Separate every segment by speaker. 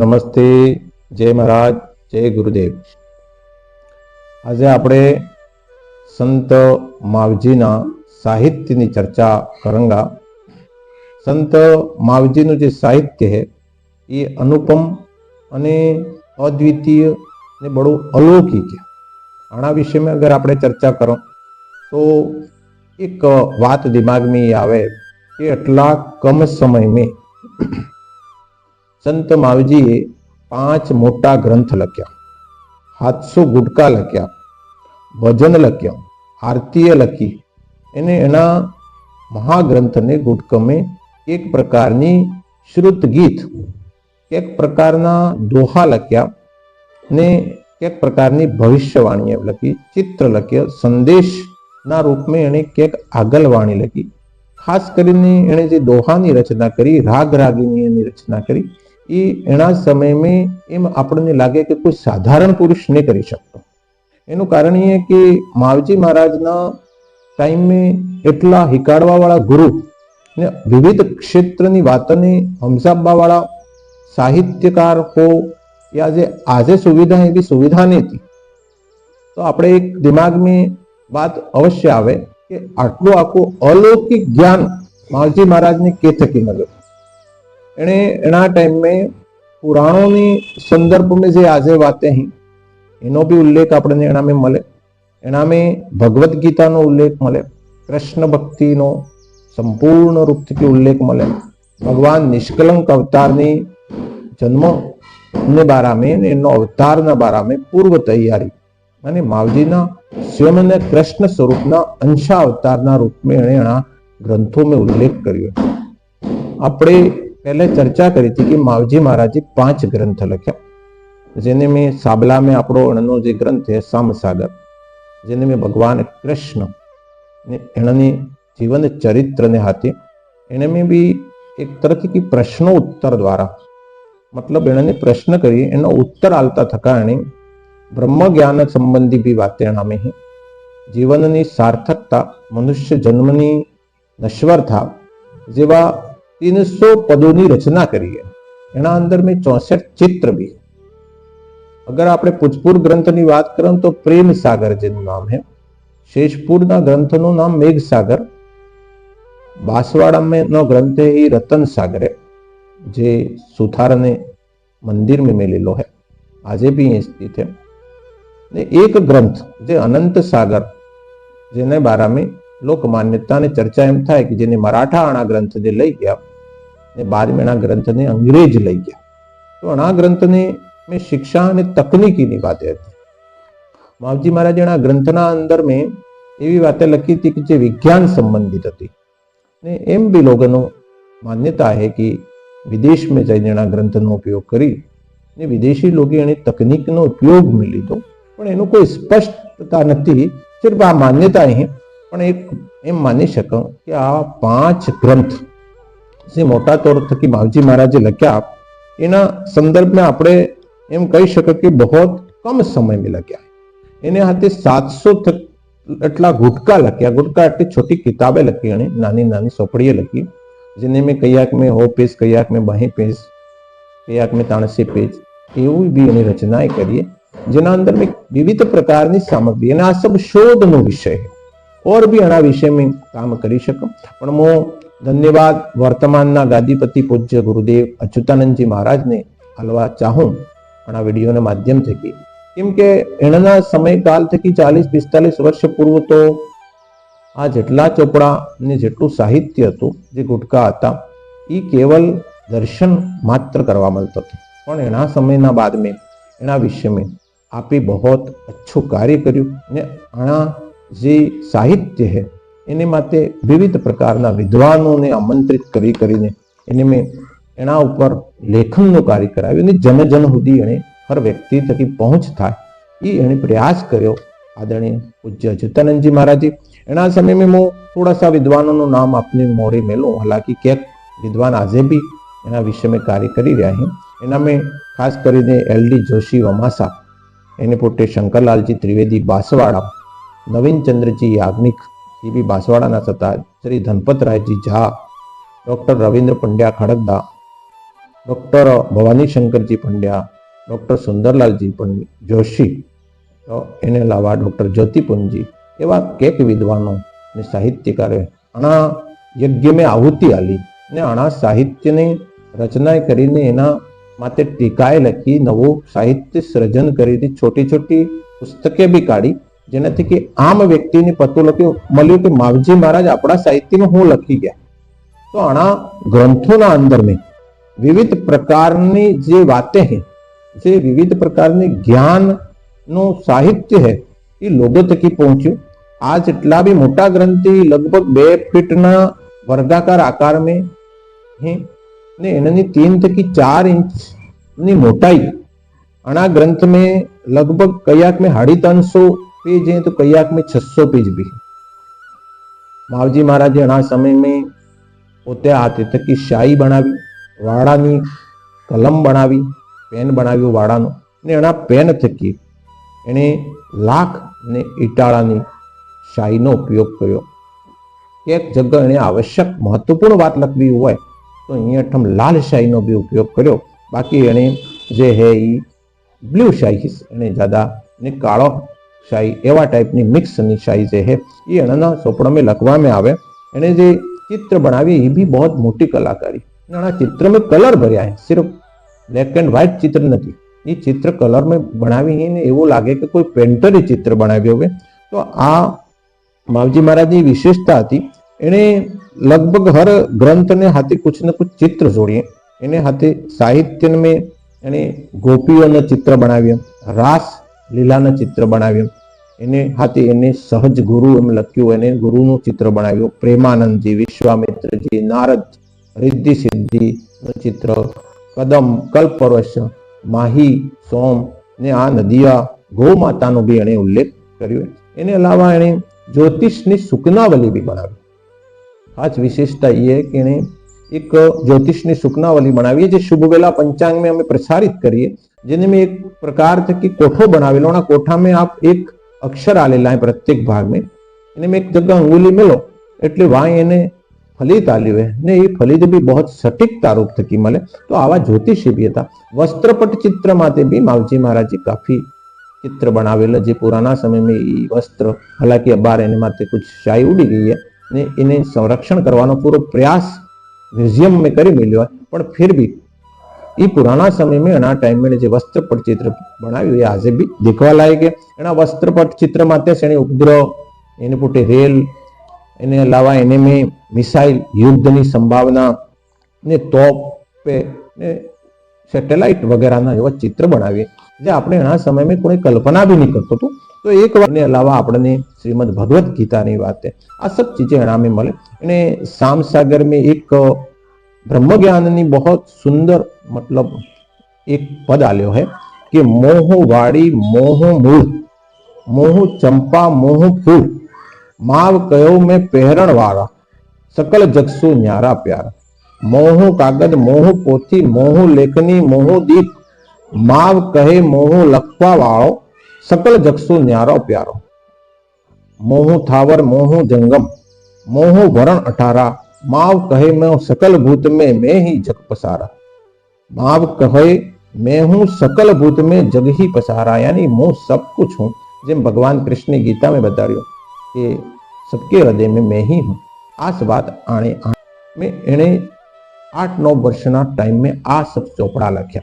Speaker 1: નમસ્તે, જય મહારાજ, જય ગુરુદેવ. આજે આપણે સંત માવજીના સાહિત્યની ચર્ચા કરાંगा. સંત માવજીનું જે સાહિત્ય है ये अनुपम અને અદ્વિતીય ને બड़ो अलौकिक है. આના વિષયમાં અગર આપણે ચર્ચા કરો તો એક વાત દિમાગ में આવે કે એટલા કમ સમય में संत मावजीए 5 मोटा ग्रंथ लख्या, 700 गुटका लख्या, भजन लख्या, आरती लखी एने एना महाग्रंथ ने गुटक में एक प्रकारनी श्रुत गीत, एक प्रकारना दोहा लख्या ने एक प्रकारनी भविष्यवाणी लखी, चित्र लख्या, संदेश ना रूप में एने एक आगलवाणी लखी. खास करीने एने जे दोहानी रचना करी, राग रागिनी रचना करी, ये एना समय में एम आपने लागे कि कोई साधारण पुरुष नहीं करी सकतो. एनु कारण ये कि मावजी महाराज ना टाइम में एटला हिकाड़वा वाला गुरु ने विविध क्षेत्र की बातों ने हमसाबा वाला साहित्यकार हो या जे आजे सुविधा है भी सुविधा नहीं थी. तो आपणे एक दिमाग में बात अवश्य आवे कि आटलू आखू अलौकिक ज्ञान मावजी महाराज ने के थकी मळ्युं. एने एना टाइम में पुराणों ने संदर्भ में जे आजे बातें हैं एनो भी उल्लेख आपने एना में मळे. एना में भगवत गीता नो उल्लेख मळे, कृष्ण भक्ति नो संपूर्ण रूप थी उल्लेख मळे, भगवान निष्कलंक अवतार ने जन्म ने बारा में एनो अवतार ना बारा में पूर्व तैयारी अने मावजी ना स्वयं ने कृष्ण स्वरूप ना अंशा अवतार ना रूप में एना ग्रंथों में उल्लेख कर्यो. आपणे पहले चर्चा करी थी कि मावजी महाराज 5 ग्रंथ लख्या, जेने में साबला में आपणो एनो जे ग्रंथ है सामसागर, जेने में भगवान कृष्ण ने एने जीवन चरित्र ने हाथे एने में भी एक तरह की प्रश्नो उत्तर द्वारा मतलब एने प्रश्न करी एनो उत्तर आलता थका एने ब्रह्म ज्ञान संबंधी भी बातें एना में है. जीवननी सार्थकता, मनुष्य जन्मनी नश्वरता जेवा 300 पदों की रचना करी है. एना अंदर में 64 चित्र भी. अगर आपने पुजपुर ग्रंथ की बात करें तो प्रेम सागर जेनु नाम है, शेषपुर ना ग्रंथ नो नाम मेघ सागर, बांसवाड़ा में नो ग्रंथ है ही रतन सागर है जे सुथार ने मंदिर में मिलेलो है, आज भी ये स्थित है. ने एक ग्रंथ जे अनंत सागर जेने बारा में लोक मान्यता ने चर्चा एम था कि जेने मराठा आना ग्रंथ ने लई गया ने बाद में एना ग्रंथ ने अंग्रेज लई गया. तो अना ग्रंथ ने में शिक्षा ने तकनीकी की बातें थी. मावजी महाराज एना ग्रंथना अंदर में एवी बातें लखी थी कि जे विज्ञान संबंधित थी ने एम भी लोगों मान्यता है कि विदेश में जाइने एना ग्रंथनो उपयोग करी ने विदेशी लोग एनी तकनीकनो उपयोग में लीधो, पण एनो कोई स्पष्टता नथी. सिर्फ आ मान्यता है, पण एक एम मानी शको कि आ 5 ग्रंथ जे मोटा तौर थकी मावजी महाराजे लख्या एना संदर्भ में आपणे एम कही शके कि बहुत कम समय में लख्या. एने हाथे 700 एटला गुटका लख्या. गुटका एटली छोटी किताबें लखी, एने नानी नानी सोपड़ीए लखी, जेने में कयाक में 100 पेज, कयाक में 2 पेज, कयाक में 300 पेज एवी भी एनी रचनाएं करीए, जेना अंदर में विविध प्रकारनी सामग्री. एना आ सब शोधनो विषय है. और भी एना विषय में काम करी शको. पण मो धन्यवाद वर्तमान गादीपति पूज्य गुरुदेव अच्युतानंद जी महाराज ने आलवा चाहूं आ वीडियो ने माध्यम थी, केम के एना समयकाल थकी 40-45 वर्ष पूर्व तो आ जेटला चोपड़ा ने जेटलू साहित्य हतुं जे गुटका हता ई केवल दर्शन मात्र करवा मळतो हतो. पण एना समयना बाद में एना विषय में आपे बहुत अच्छो कार्य कर्युं ने आना जे साहित्य है एने माटे विविध प्रकारना विद्वानों ने आमंत्रित करी करीने एने में एना ऊपर लेखन कार्य कराव्युं ने जन जन सुधी एने हर व्यक्ति थकी पहुंच थाय ई एने प्रयास कर्यो. आदरणीय पूज्य अच्युतानंद जी महाराज एना समय में मैं थोड़ा सा विद्वानों नु नाम अपने मोरे मेलो. हालांकि क्या विद्वान आज भी एना विषय में कार्य करी रह्या है. एना में खास करीने एल.डी. जोशी वमासा, एने पोटे शंकरलालजी त्रिवेदी बांसवाड़ा, नवीन चंद्रजी याज्ञिक ये भी बांसवाड़ा ना था, Shri Dhanpat Rai ji Jha, doctor Ravindra Pandya Khadgada, doctor Bhavani Shankarji Pandya, doctor Sundarlalji Joshi, તો એને અલાવા ડૉક્ટર જ્યોતિપુંજી, એવા કેક વિદ્વાનો ને સાહિત્યકારોએ આના યજ્ઞ મેં આહુતિ આલી ને આના સાહિત્યની રચના કરીને એના માટે ટીકાએ લખી, નવું સાહિત્ય સર્જન કરી, છોટી છોટી પુસ્તકે બી કાઢી, જેનાથી કે આમ વ્યક્તિને પતો મળ્યો કે માવજી મહારાજ આપણા સાહિત્યમાં શું લખી ગયા. તો આના ગ્રંથોના અંદર મેં વિવિધ પ્રકારની જે વાતે હૈ, જે વિવિધ પ્રકારની જ્ઞાનનું સાહિત્ય है એ लोगों तक पहुंच्યું. આ જેટલા બી મોટા ગ્રંથથી લગભગ 2 ફીટના વર્ગાકાર આકાર में है ने एनी 3 થી 4 इंचની મોટાई. આના ગ્રંથ में लगभग कयाक में 350 पेज है तो कयाक में 600 पेज भी. मावजी महाराज आना समय में પોતે હાથે થકી શાહી બનાવી, વાડાની કલમ બનાવી, પેન બનાવ્યું વાડાનું, ને એના પેન થકી એણે લાખ ને ઇટાળાની શાહીનો ઉપયોગ કર્યો. એક જગ્યા એને આવશ્યક મહત્વપૂર્ણ વાત લખવી હોય તો અહીંયા ઠમ લાલ શાહીનો બી ઉપયોગ કર્યો. બાકી એણે જે હે એ બ્લુ શાહી એને જ્યાદા ને કાળો શાહી એવા ટાઈપની મિક્સની શાહી જે હે એ એના ચોપડામાં લખવામાં આવે. એણે જે चित्र बनावी ये भी बहुत मोटी कलाकारी. चित्र में कलर भर्या है, सिर्फ ब्लैक एंड व्हाइट चित्र नहीं, ये चित्र कलर में बनावी है ने एवं लागे कि कोई पेंटर चित्र बनाव्यो होवे. तो आ मावजी महाराज की विशेषता थी. एने लगभग हर ग्रंथ ने हाथे कुछ न कुछ चित्र जोड़िए. एने हाथे साहित्य में एने गोपीओं चित्र बनाव्या, रास लीला चित्र बनाव्या, એને હાથે એને સહજ ગુરુ એમ લખ્યું, એને ગુરુનું ચિત્ર બનાવ્યું. પ્રેમાનંદજી, વિશ્વામિત્રજી, નારદ, રિદ્ધિ સિદ્ધિનું ચિત્ર, કદમ, કલ્પવૃક્ષ, માહી, સોમ ને આ નદિયા, ગૌ માતાનો બી એણે ઉલ્લેખ કર્યો. એને અલાવા એણે જ્યોતિષની સુકનાવલી બી બનાવી. ખાસ વિશેષતા એ કે એણે એક જ્યોતિષની સુકનાવલી બનાવી જે શુભ वेला पंचांग में हमें प्रसारित करिए, जिन्हें में एक प्रकार की कोठो बनावेलो. कोठा में आप एक अक्षर आलेला है प्रत्येक भाग में, इन्हें में एक जगह अंगुली मिलो એટલે વાય એને ફલિત આલ્યું है ने ये फलित भी बहुत सटीकता रूप थकी મળે. तो आवा ज्योतिषी भी था. वस्त्रपट चित्र माते भी मावजी महाराज जी काफी चित्र बनावेला, जे पुराना समय में ये वस्त्र, हालांकि अबार एने माते कुछ शाही उड़ी गई है ने इन्हें संरक्षण करवानो पूरो प्रयास म्यूजियम में करी मिल्यो है, पण फिर भी ये पुराना समय में एना टाइम में जो वस्त्रपट चित्र बनाव्યું એ આજે બી દેખવા લાયક है. એના વસ્ત્રપટ चित्र माते એણે ઉપદ્રવ, એને પોતે રેલ, એને અલાવા એને में મિસાઇલ યુદ્ધની સંભાવના ને તોપ ને સેટેલાઇટ વગેરેના એવા ચિત્ર બનાવીએ જે આપણે એના સમયમાં કોઈ કલ્પના भी नहीं करतो હતો. तो एक बार ने अलावा आपने श्रीमद भगवत गीता ની વાત है, आ सब चीजें एना में મળે. એને शाम सागर में एक ब्रह्म ज्ञान ની बहुत सुंदर मतलब एक पद आल्यो है कि मोह वाड़ी मोह मूल, मोह चंपा मोह फूल, माव कयो में पहरण वाला, सकल जगसु न्यारा प्यारा. मोह कागद मोह पोथी, मोह लेखनी मोह दीप, माव कहे मोह लखवा वालो, सकल जगसु न्यारो प्यारो. मोह थावर मोह जंगम, मोह वरण अठारा, माव कहे मैं सकल भूत में मैं ही जग पसारा. माव कहे मैं हूं सकल भूत में जग ही पसारा, यानी मैं सब कुछ हूं. जिम भगवान कृष्ण ने गीता में बतायो कि सबके हृदय में मैं ही हूं. आस बात आने में एने 8-9 वर्षना टाइम में आ सब चोपड़ा लख्या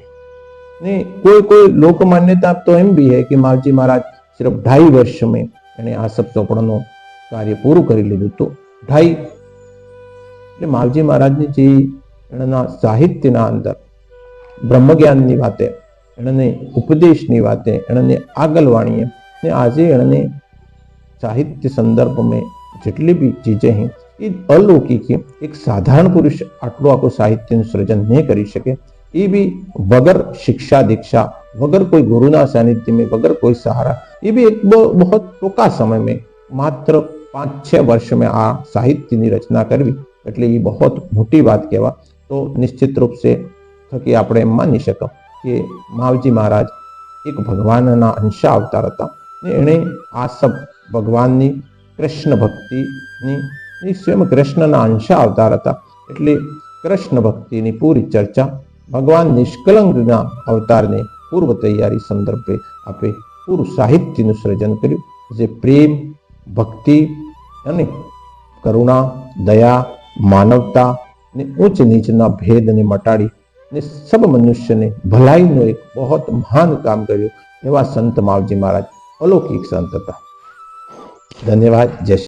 Speaker 1: ने. कोई कोई लोक मान्यता तो एम भी है कि मावजी महाराज सिर्फ 2.5 वर्ष में एने आ सब चोपड़ानो कार्य पूરું કરી લીધું. तो 2.5 એટલે માવજી મહારાજની જે એના સાહિત્યના અંદર બ્રહ્મજ્ઞાનની વાતે, એણે ઉપદેશની વાતે, એણે આગળવાણીએ ને આજે એણે साहित्य संदर्भ में जितनी भी चीजें हैं ये अलौकिक है. एक साधारण पुरुष आटलो आखो साहित्य सृजन नहीं करी सके. ये भी वगर शिक्षा दीक्षा, वगर कोई गुरुना सानिध्य में, वगर कोई सहारा, ये भी एक बहुत टूंका समय में मात्र 5-6 वर्ष में आ साहित्य की रचना करवी એટલે એ बहुत मोटी बात कहेवा. तो निश्चित रूप से थकी આપણે માની શકો કે માવજી મહારાજ એક ભગવાનના અંશ અવતાર હતા ને એણે આ सब ભગવાનની કૃષ્ણ ભક્તિની, સ્વયં કૃષ્ણના અંશ અવતાર હતા એટલે કૃષ્ણ ભક્તિની પૂરી ચર્ચા ભગવાન નિષ્કલંકના અવતારને પૂર્વ તૈયારી સંદર્ભે આપે પૂરું સાહિત્યનું સર્જન કર્યું, જે પ્રેમ, ભક્તિ અને કરુણા, દયા, માનવતા ને ઉચ્ચ નીચના ભેદને મટાડી ને સબ મનુષ્યને ભલાઈનું એક બહોત મહાન કામ કર્યું એવા સંત માવજી મહારાજ અલૌકિક સંત હતા. ધન્યવાદ. જય શ્રી